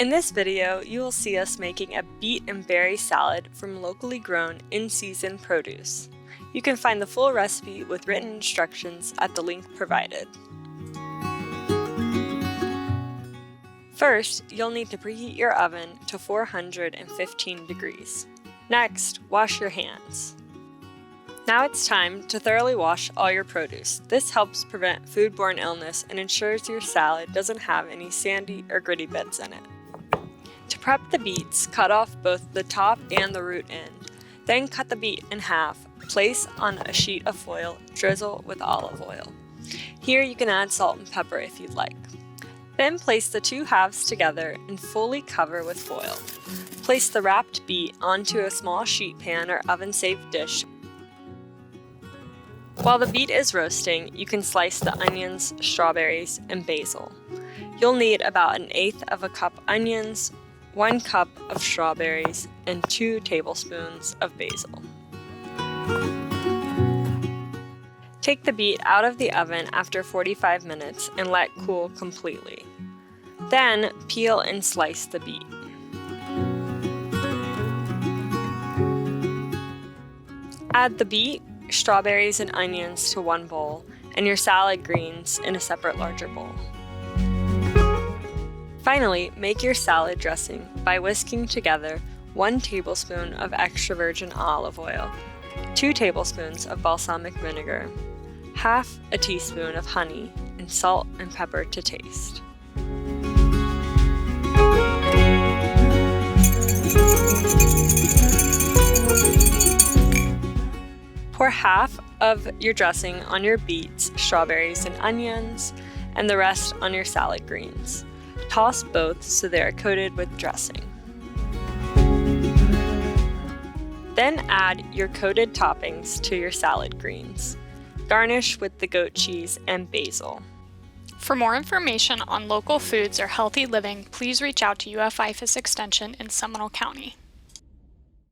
In this video, you will see us making a beet and berry salad from locally grown, in-season produce. You can find the full recipe with written instructions at the link provided. First, you'll need to preheat your oven to 415 degrees. Next, wash your hands. Now it's time to thoroughly wash all your produce. This helps prevent foodborne illness and ensures your salad doesn't have any sandy or gritty bits in it. To prep the beets, cut off both the top and the root end. Then cut the beet in half. Place on a sheet of foil, drizzle with olive oil. Here you can add salt and pepper if you'd like. Then place the two halves together and fully cover with foil. Place the wrapped beet onto a small sheet pan or oven-safe dish. While the beet is roasting, you can slice the onions, strawberries, and basil. You'll need about 1/8 cup onions, 1 cup of strawberries, and 2 tablespoons of basil. Take the beet out of the oven after 45 minutes and let cool completely. Then peel and slice the beet. Add the beet, strawberries, and onions to one bowl, and your salad greens in a separate larger bowl. Finally, make your salad dressing by whisking together 1 tablespoon of extra virgin olive oil, 2 tablespoons of balsamic vinegar, half a teaspoon of honey, and salt and pepper to taste. Pour half of your dressing on your beets, strawberries, and onions, and the rest on your salad greens. Toss both so they are coated with dressing. Then add your coated toppings to your salad greens. Garnish with the goat cheese and basil. For more information on local foods or healthy living, please reach out to UF IFAS Extension in Seminole County.